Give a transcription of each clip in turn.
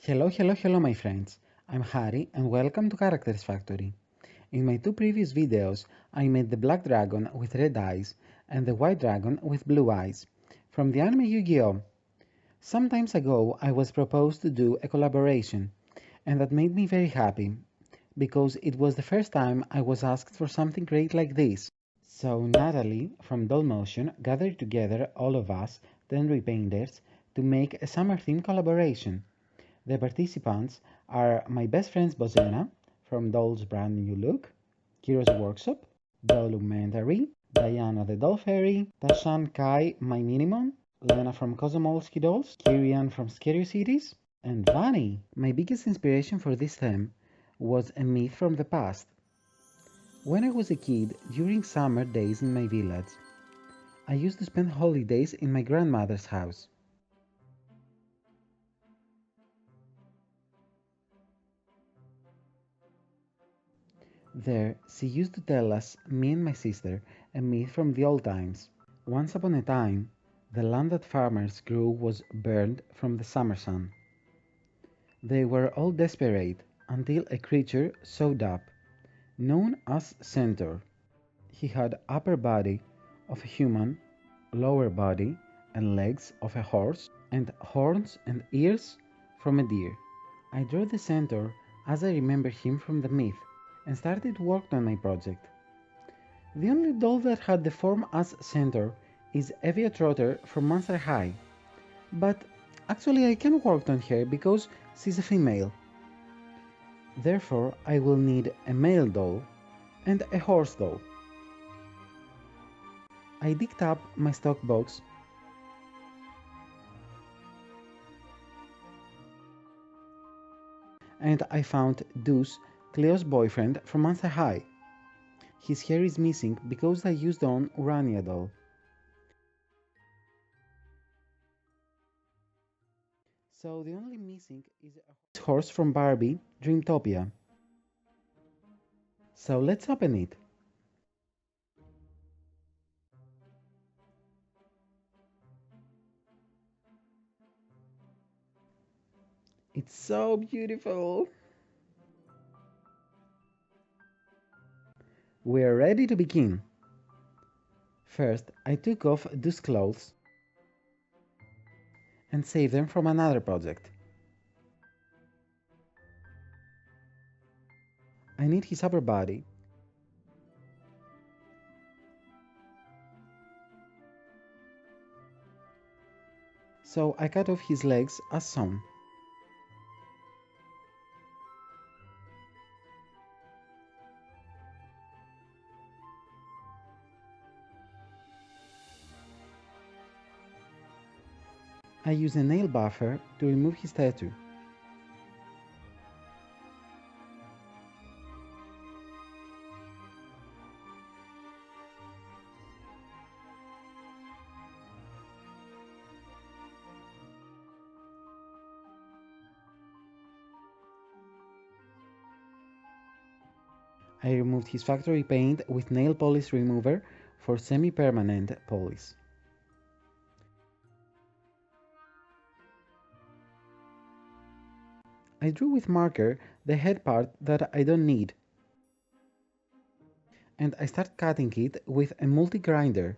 Hello my friends, I'm Harry and welcome to Characters Factory. In my two previous videos I made the black dragon with red eyes and the white dragon with blue eyes from the anime Yu-Gi-Oh! Some time ago I was proposed to do a collaboration and that made me very happy because it was the first time I was asked for something great like this. So Nathalie from Dollmotion gathered together all of us, 10 repainters, to make a summer theme collaboration. The participants are my best friends Bozena from Doll's brand new look, Kiro's workshop, Dollumentary, Diana the DollFairy, Tashan Kai my Minimum, Lena from Kozomolsky Dolls, Kirian from Scary Cities, and Vanni. My biggest inspiration for this theme was a myth from the past. When I was a kid, during summer days in my village, I used to spend holidays in my grandmother's house. There, she used to tell us, me and my sister, a myth from the old times. Once upon a time, the land that farmers grew was burned from the summer sun. They were all desperate until a creature showed up, known as Centaur. He had upper body of a human, lower body and legs of a horse, and horns and ears from a deer. I drew the Centaur as I remember him from the myth and started work on my project. The only doll that had the form as Centaur is Evia Trotter from Monster High, but actually I can work on her because she's a female. Therefore I will need a male doll and a horse doll. I digged up my stock box and I found Deuce, Cleo's boyfriend from Monster High. His hair is missing because I used on Urania doll. So the only missing is a horse from Barbie, Dreamtopia. So let's open it. It's so beautiful. We're ready to begin. First, I took off Deuce's clothes and saved them from another project. I need his upper body. So I cut off his legs as shown. I use a nail buffer to remove his tattoo. I removed his factory paint with nail polish remover for semi-permanent polish. I drew with marker the head part that I don't need, and I start cutting it with a multi-grinder.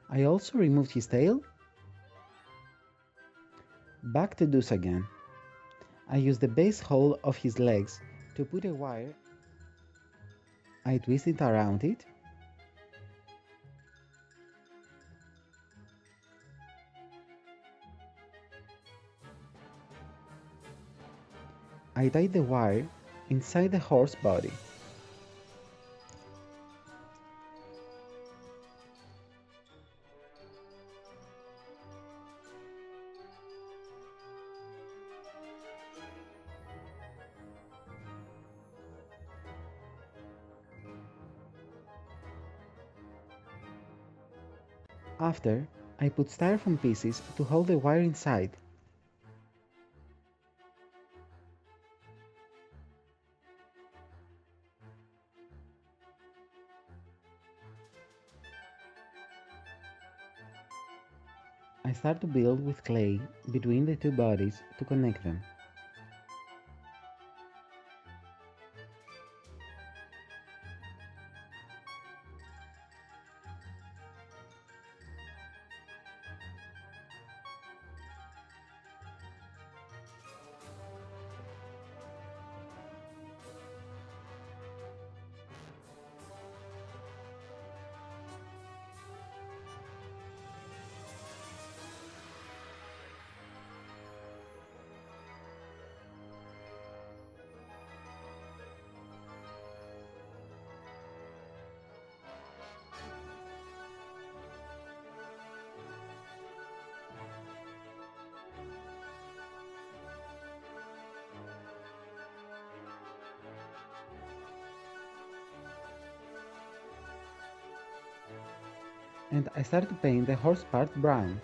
I also removed his tail. Back to Deuce again. I use the base hole of his legs to put a wire. I twist it around it. I tie the wire inside the horse body. After, I put styrofoam pieces to hold the wire inside. I start to build with clay between the two bodies to connect them. And I start to paint the horse part brown.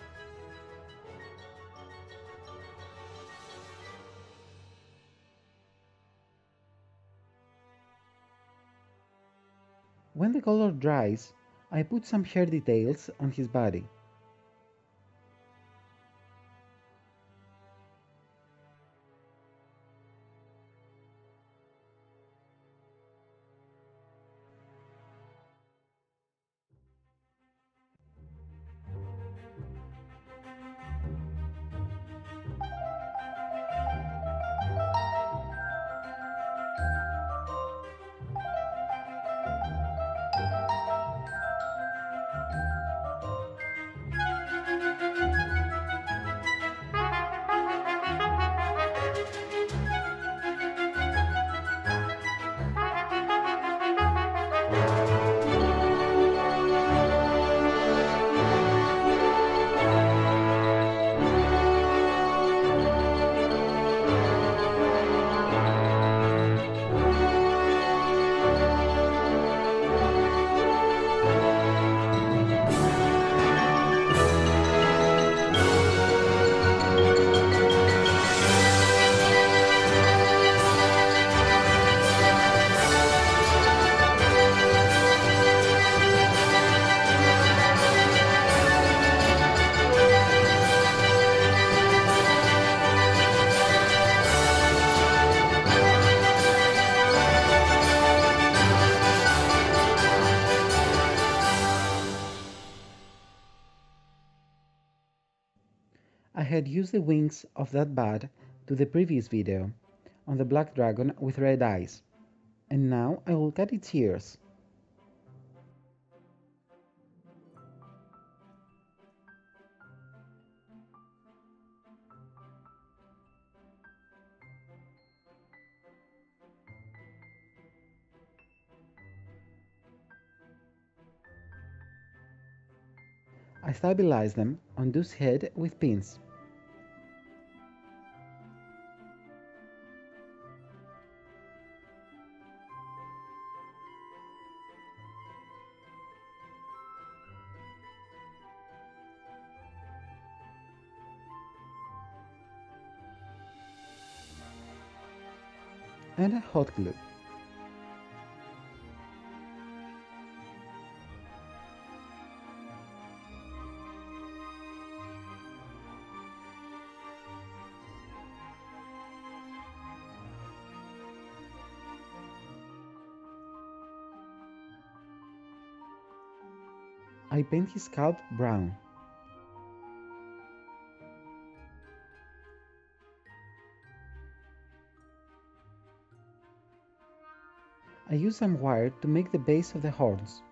When the color dries, I put some hair details on his body. I had used the wings of that bat to the previous video, on the black dragon with red eyes, and now I will cut its ears. I stabilize them on Deuce's head with pins. And a hot glue. I paint his scalp brown. I use some wire to make the base of the horns.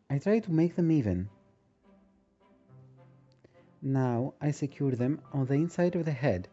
I try to make them even. Now I secure them on the inside of the head.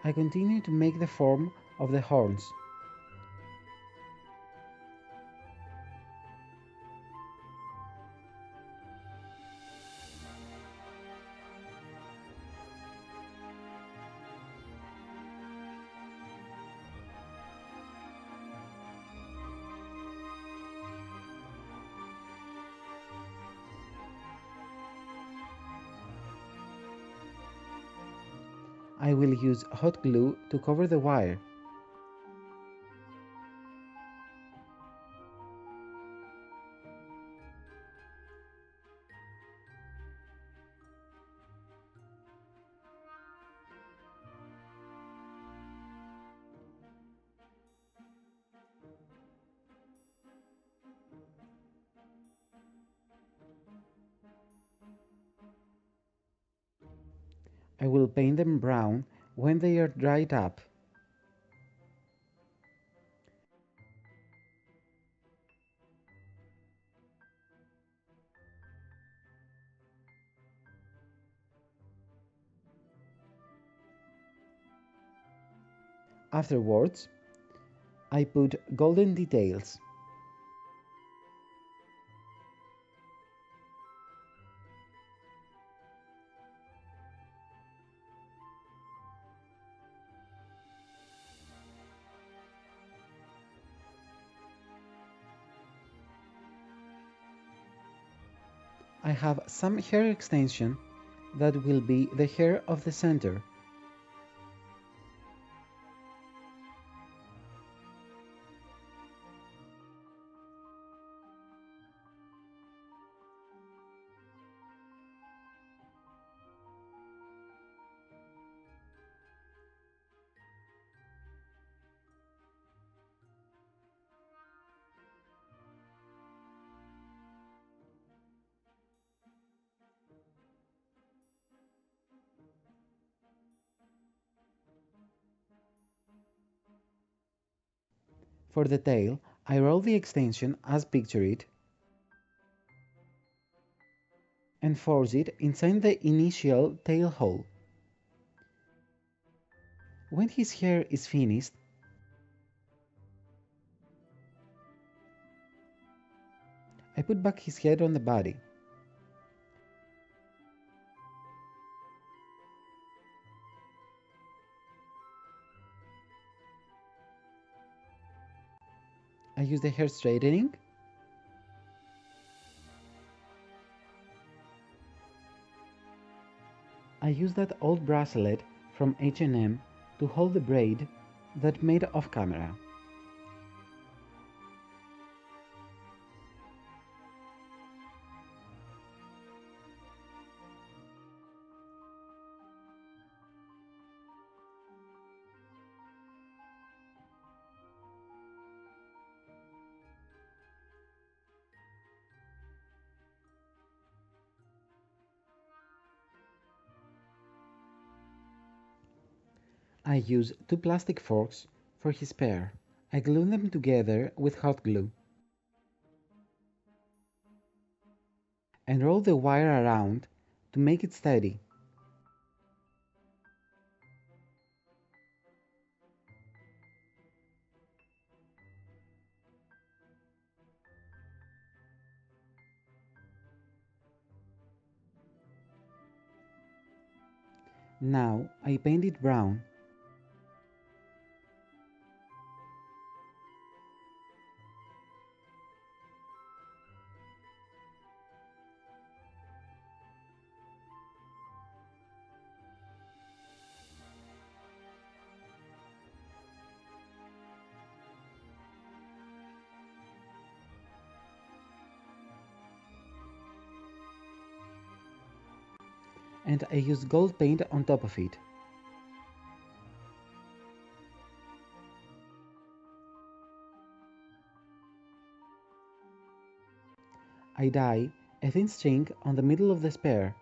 I continue to make the form of the horns. I will use hot glue to cover the wire. I will paint them brown when they are dried up. Afterwards, I put golden details. I have some hair extension that will be the hair of the centaur. For the tail, I roll the extension as pictured and force it inside the initial tail hole. When his hair is finished, I put back his head on the body. I use the hair straightening. I use that old bracelet from H&M to hold the braid that made off camera. I use 2 plastic forks for his pair. I glue them together with hot glue and roll the wire around to make it steady. Now I paint it brown. And I use gold paint on top of it. I dye a thin string on the middle of the spare.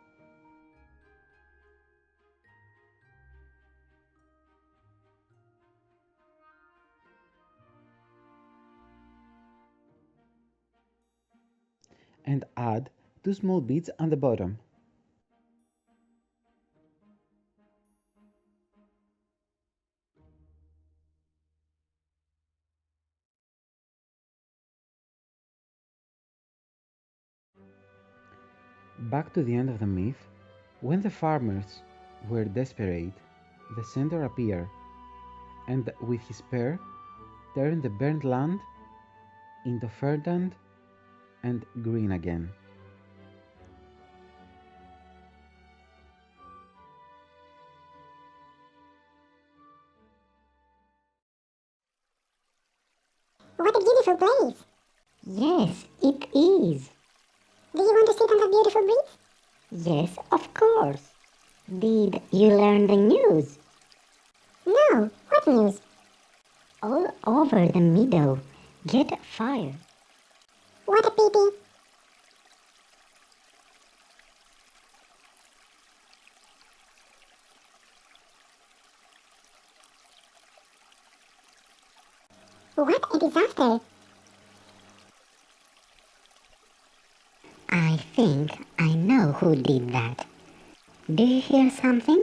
And add 2 small beads on the bottom. Back to the end of the myth, when the farmers were desperate, the Centaur appeared, and with his spear turned the burnt land into verdant and green again. What a beautiful place! Yes, it is. Do you want to sit on that beautiful breeze? Yes, of course. Did you learn the news? No, what news? All over the meadow, get fire. What a pity! What a disaster! I think I know who did that. Do you hear something?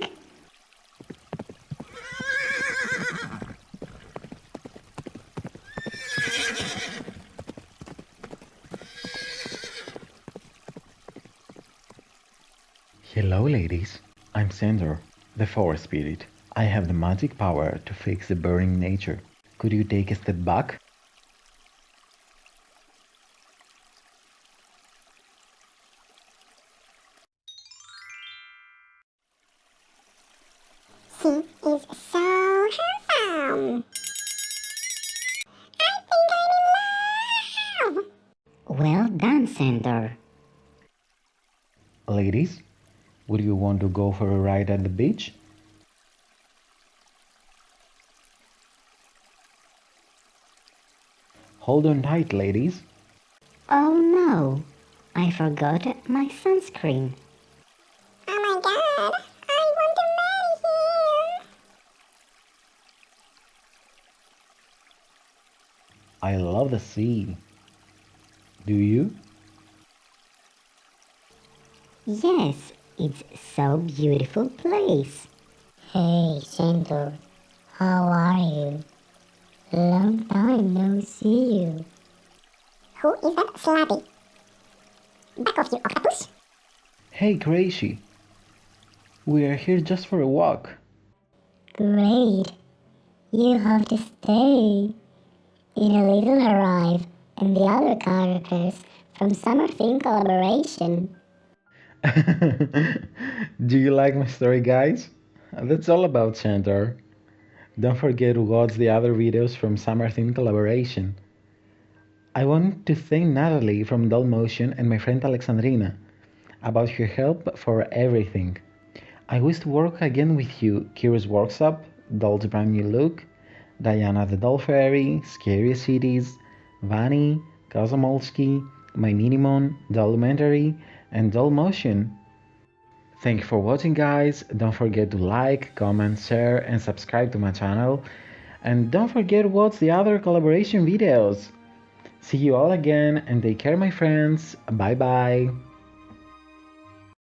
Hello ladies, I'm Centaur, the forest spirit. I have the magic power to fix the burning nature. Could you take a step back? She is so handsome! I think I'm in love! Well done, Centaur. Ladies, would you want to go for a ride at the beach? Hold on tight, ladies. Oh no, I forgot my sunscreen. Oh my god, I want to marry him! I love the sea. Do you? Yes, it's so beautiful place. Hey, Centaur, how are you? Long time no see you. Who is that slabby? Back off, you octopus! Hey, Crazy. We are here just for a walk. Great. You have to stay. In a little arrive and the other characters from Summer Theme Collaboration. Do you like my story, guys? That's all about Centaur. Don't forget to watch the other videos from Summer Theme Collaboration. I want to thank Nathalie from Dollmotion and my friend Alexandrina about her help for everything. I wish to work again with you, Kira's Workshop, Doll's brand new look, Diana the DollFairy, Scary Cities, Vanni, Kosomolski, My Minimon, Dollumentary, and Dollmotion. Thank you for watching, guys. Don't forget to like, comment, share, and subscribe to my channel. And don't forget to watch the other collaboration videos. See you all again and take care, my friends. Bye bye.